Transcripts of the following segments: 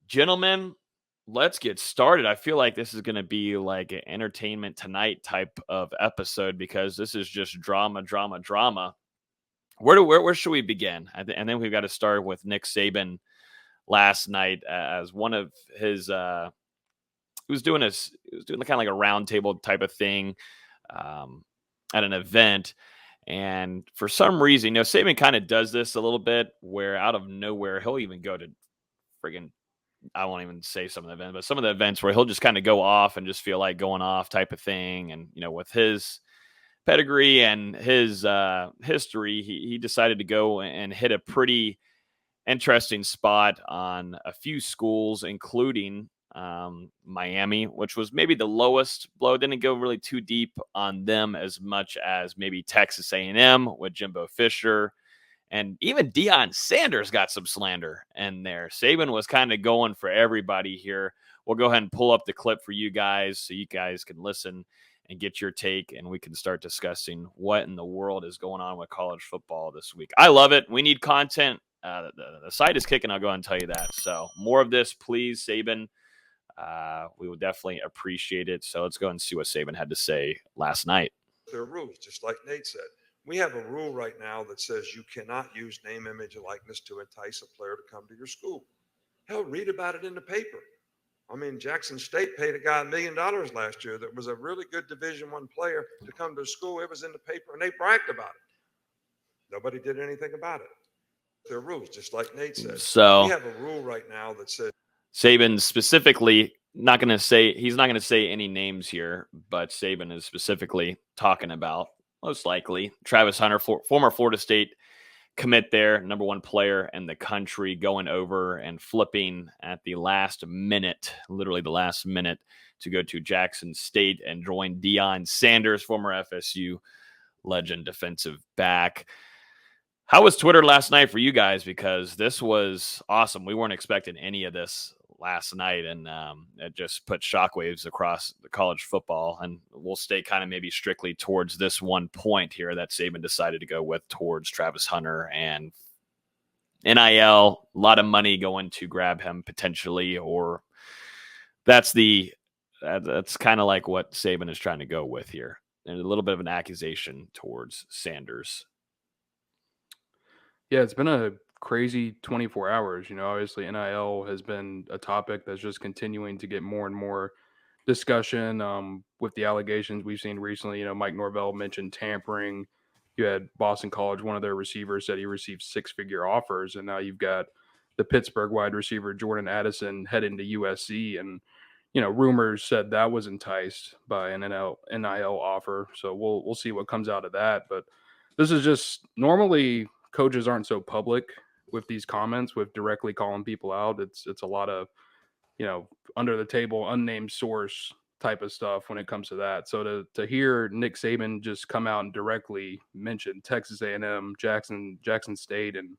Gentlemen, let's get started. I feel like this is going to be like an entertainment tonight type of episode because this is just drama, drama, drama. Where should we begin? And then we've got to start with Nick Saban last night as one of his. He was doing kind of like a roundtable type of thing at an event. And for some reason, Saban kind of does this a little bit where out of nowhere, he'll even go to friggin' I won't even say some of the events, but some of the events where he'll just kind of go off and just feel like going off type of thing. And, with his pedigree and his history, he decided to go and hit a pretty interesting spot on a few schools, including Miami, which was maybe the lowest blow. Didn't go really too deep on them as much as maybe Texas A&M with Jimbo Fisher. And even Deion Sanders got some slander in there. Saban was kind of going for everybody here. We'll go ahead and pull up the clip for you guys so you guys can listen and get your take, and we can start discussing what in the world is going on with college football this week. I love it. We need content. The site is kicking. I'll go ahead and tell you that. So more of this, please, Saban. We would definitely appreciate it. So let's go and see what Saban had to say last night. There are rules, just like Nate said. We have a rule right now that says you cannot use name, image, and likeness to entice a player to come to your school. Hell, read about it in the paper. I mean, Jackson State paid a guy $1 million last year that was a really good Division I player to come to school. It was in the paper, and they bragged about it. Nobody did anything about it. There are rules, just like Nate said. So we have a rule right now that says Saban specifically he's not going to say any names here, but Saban is specifically talking about most likely Travis Hunter, former Florida State commit there, number one player in the country, going over and flipping at the last minute, literally the last minute, to go to Jackson State and join Deion Sanders, former FSU legend defensive back. How was Twitter last night for you guys? Because this was awesome. We weren't expecting any of this last night, and it just put shockwaves across the college football. And we'll stay kind of maybe strictly towards this one point here that Saban decided to go with towards Travis Hunter and NIL. A lot of money going to grab him potentially, or that's kind of like what Saban is trying to go with here. And a little bit of an accusation towards Sanders. Yeah, it's been a crazy 24 hours. Obviously NIL has been a topic that's just continuing to get more and more discussion with the allegations we've seen recently. Mike Norvell mentioned tampering. You had Boston College, one of their receivers said he received 6-figure offers, and now you've got the Pittsburgh wide receiver Jordan Addison heading to USC, and rumors said that was enticed by an NIL offer. So we'll see what comes out of that. But this is just normally coaches aren't so public with these comments, with directly calling people out. It's a lot of, under the table, unnamed source type of stuff when it comes to that. So to hear Nick Saban just come out and directly mention Texas A&M, Jackson State, and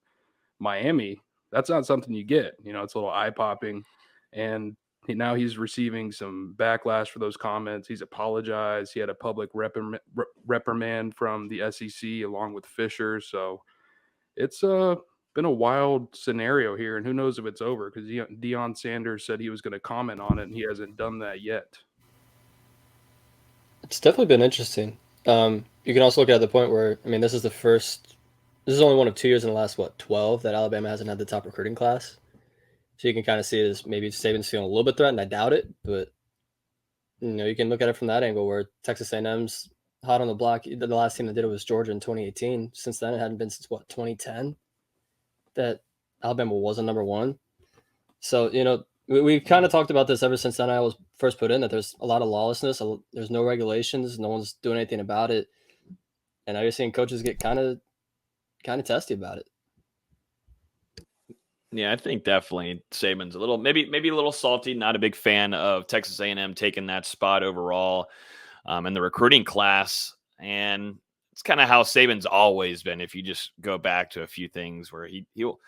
Miami, that's not something you get. It's a little eye-popping. And now he's receiving some backlash for those comments. He's apologized. He had a public reprimand from the SEC along with Fisher. So it's been a wild scenario here, and who knows if it's over, because Deion Sanders said he was going to comment on it, and he hasn't done that yet. It's definitely been interesting. You can also look at the point where, this is only one of 2 years in the last, 12 that Alabama hasn't had the top recruiting class. So you can kind of see it as maybe Saban's feeling a little bit threatened. I doubt it, but you can look at it from that angle where Texas A&M's hot on the block. The last team that did it was Georgia in 2018. Since then, it hadn't been since 2010 that Alabama wasn't number one. So, we've kind of talked about this ever since NIL was first put in, that there's a lot of lawlessness. There's no regulations. No one's doing anything about it. And now you're seeing coaches get kind of testy about it. Yeah, I think definitely Saban's maybe a little salty. Not a big fan of Texas A&M taking that spot overall in the recruiting class. And it's kind of how Saban's always been. If you just go back to a few things where he'll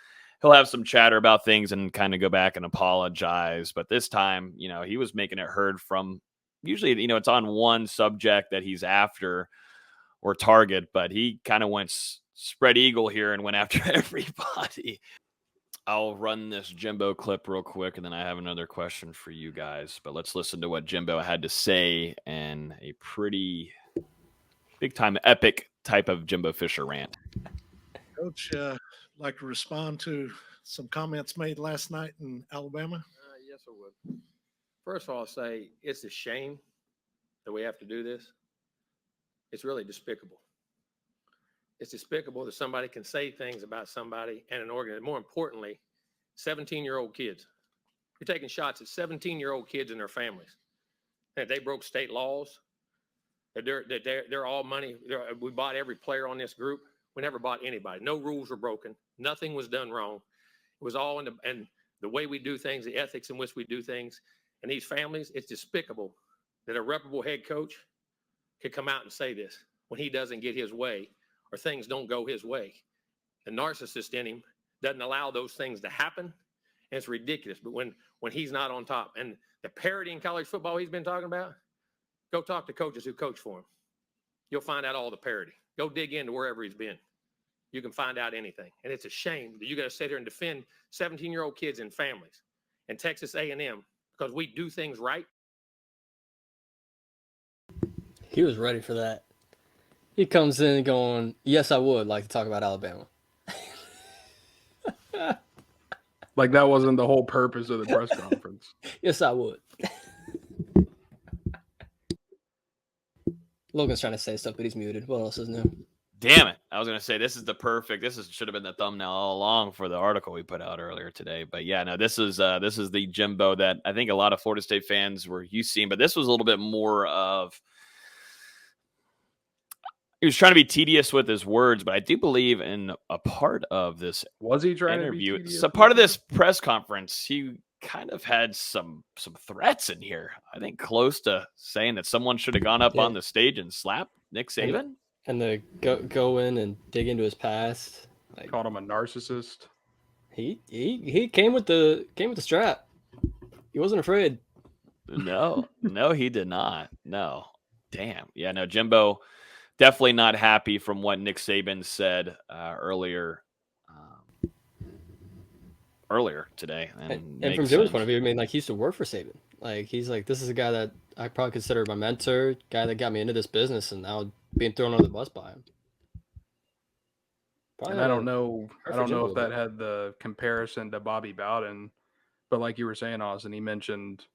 have some chatter about things and kind of go back and apologize. But this time, he was making it heard from usually, it's on one subject that he's after or target, but he kind of went spread eagle here and went after everybody. I'll run this Jimbo clip real quick, and then I have another question for you guys. But let's listen to what Jimbo had to say in a pretty big-time epic type of Jimbo Fisher rant. Coach, like to respond to some comments made last night in Alabama? Yes, I would. First of all, I'll say it's a shame that we have to do this. It's really despicable. It's despicable that somebody can say things about somebody and an organization. More importantly, 17-year-old kids. You're taking shots at 17-year-old kids and their families. And they broke state laws. They're all money. We bought every player on this group. We never bought anybody. No rules were broken. Nothing was done wrong. It was all in the way we do things, the ethics in which we do things. And these families, it's despicable that a reputable head coach could come out and say this when he doesn't get his way or things don't go his way. The narcissist in him doesn't allow those things to happen. And it's ridiculous. But when he's not on top, and the parity in college football he's been talking about, go talk to coaches who coach for him. You'll find out all the parity. Go dig into wherever he's been. You can find out anything. And it's a shame that you got to sit here and defend 17-year-old kids and families and Texas A&M because we do things right. He was ready for that. He comes in going, yes, I would like to talk about Alabama. Like that wasn't the whole purpose of the press conference. Yes, I would. Logan's trying to say stuff, but he's muted. What else is new? Damn it. I was going to say this should have been the thumbnail all along for the article we put out earlier today. But yeah, no, this is the Jimbo that I think a lot of Florida State fans were used to seeing, but this was a little bit more of, he was trying to be tedious with his words, but I do believe in a part of this Was he trying interview. to be tedious? So part of this press conference, he kind of had some threats in here. I think close to saying that someone should have gone up on the stage and slapped Nick Saban. And the go in and dig into his past. Like, Called him a narcissist. He came with the strap. He wasn't afraid. No, he did not. No. Damn. Yeah, no, Jimbo definitely not happy from what Nick Saban said earlier today. And from Jimbo's point of view, I mean, like, he used to work for Saban. Like, he's like, this is a guy that I probably consider my mentor, guy that got me into this business, and now being thrown under the bus by him. Probably and I don't know if that had the comparison to Bobby Bowden, but like you were saying, Austin, he mentioned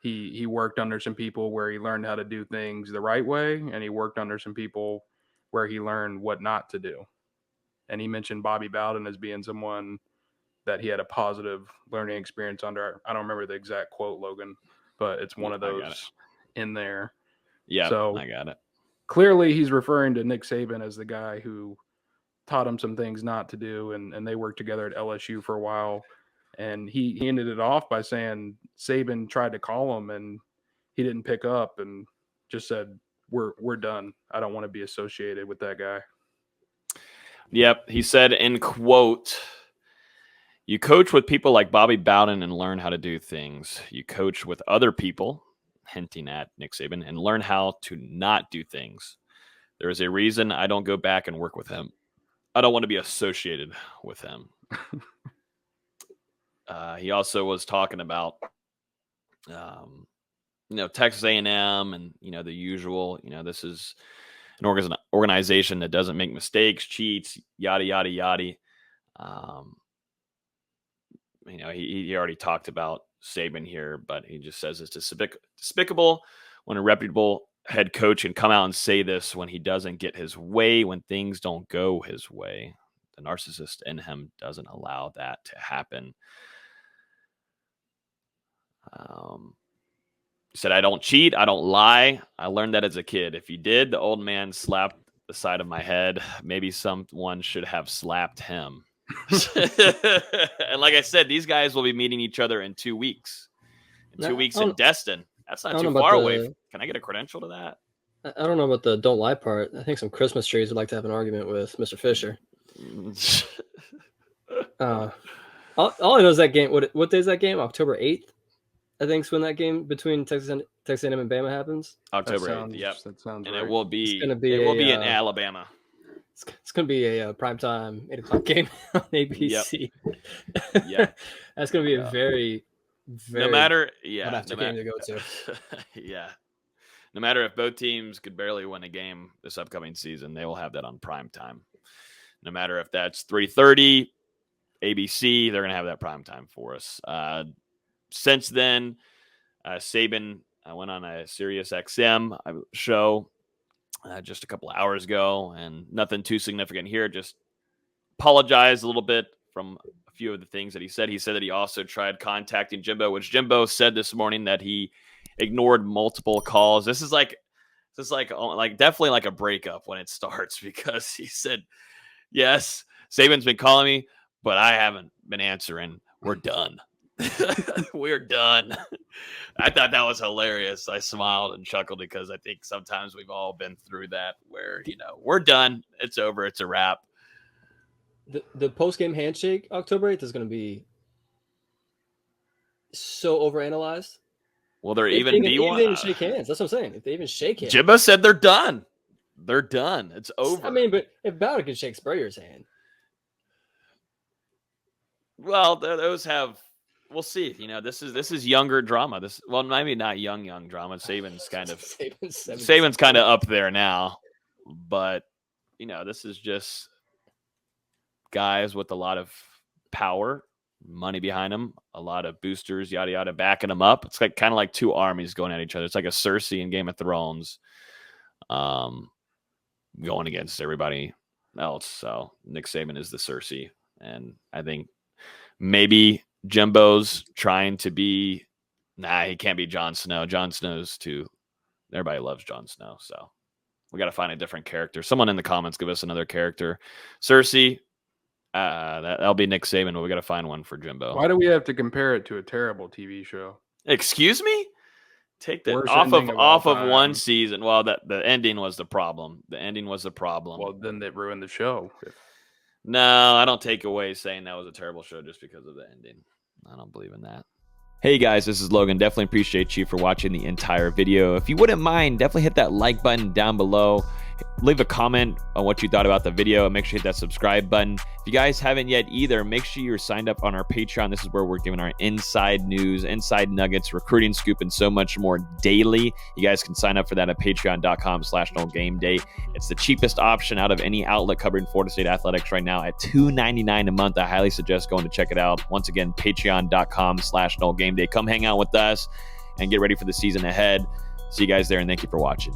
he worked under some people where he learned how to do things the right way, and he worked under some people where he learned what not to do. And he mentioned Bobby Bowden as being someone that he had a positive learning experience under. I don't remember the exact quote, Logan, but it's one of those in there. Yeah, so I got it. Clearly, he's referring to Nick Saban as the guy who taught him some things not to do, and they worked together at LSU for a while. And he ended it off by saying Saban tried to call him, and he didn't pick up, and just said, "We're done. I don't want to be associated with that guy." Yep, he said in quote, "You coach with people like Bobby Bowden and learn how to do things. You coach with other people," hinting at Nick Saban, "and learn how to not do things. There is a reason I don't go back and work with him. I don't want to be associated with him." He also was talking about, Texas A&M and, the usual, this is an organization that doesn't make mistakes, cheats, yada, yada, yada. He already talked about Saban here, but he just says it's despicable when a reputable head coach can come out and say this when he doesn't get his way, when things don't go his way. The narcissist in him doesn't allow that to happen. He said, "I don't cheat. I don't lie. I learned that as a kid. If you did, the old man slapped the side of my head. Maybe someone should have slapped him." And like I said, these guys will be meeting each other in 2 weeks. In 2 weeks in Destin. That's not too far away. Can I get a credential to that? I don't know about the don't lie part. I think some Christmas trees would like to have an argument with Mr. Fisher. All I know is that game. What day is that game? October 8th, I think, is when that game between Texas A&M and Bama happens. October 8th. Yep. That sounds and right. It will be in Alabama. It's going to be a primetime 8 o'clock game on ABC. Yeah. That's going to be a very, very No matter, game to go to. Yeah. No matter if both teams could barely win a game this upcoming season, they will have that on prime time. No matter if that's 3:30 ABC, they're going to have that prime time for us. Since then, Saban went on a Sirius XM show just a couple of hours ago, and nothing too significant here. Just apologized a little bit from a few of the things that he said. He said that he also tried contacting Jimbo, which Jimbo said this morning that he ignored multiple calls. This is like definitely like a breakup when it starts, because he said, yes, Saban's been calling me, but I haven't been answering. We're done. We're done. I thought that was hilarious. I smiled and chuckled because I think sometimes we've all been through that where, we're done. It's over. It's a wrap. The post-game handshake October 8th is going to be so overanalyzed. Will there even be one? If they even shake hands. That's what I'm saying. If they even shake hands. Jimbo said they're done. They're done. It's over. I mean, but if Bowder can shake Spurrier's hand. Well, those have. We'll see. This is younger drama. Maybe not young drama. Saban's kind of Saban's kind of up there now, but this is just guys with a lot of power, money behind them, a lot of boosters, yada yada, backing them up. It's kind of like two armies going at each other. It's like a Cersei in Game of Thrones, going against everybody else. So Nick Saban is the Cersei, and I think maybe Jimbo's trying to be. He can't be Jon Snow. Jon Snow's too. Everybody loves Jon Snow, so we got to find a different character. Someone in the comments give us another character. Cersei. That'll be Nick Saban, but we got to find one for Jimbo. Why do we have to compare it to a terrible TV show? Excuse me? Take that Worst off of time. one season. Well, the ending was the problem. Well, then that ruined the show. No, I don't take away saying that was a terrible show just because of the ending. I don't believe in that. Hey guys, this is Logan. Definitely appreciate you for watching the entire video. If you wouldn't mind, definitely hit that like button down below. Leave a comment on what you thought about the video, and make sure you hit that subscribe button. If you guys haven't yet either, make sure you're signed up on our Patreon. This is where we're giving our inside news, inside nuggets, recruiting scoop, and so much more daily. You guys can sign up for that at patreon.com/NoleGameday. It's the cheapest option out of any outlet covering Florida State athletics right now at $2.99 a month. I highly suggest going to check it out. Once again, patreon.com/NoleGameday. Come hang out with us and get ready for the season ahead. See you guys there, and thank you for watching.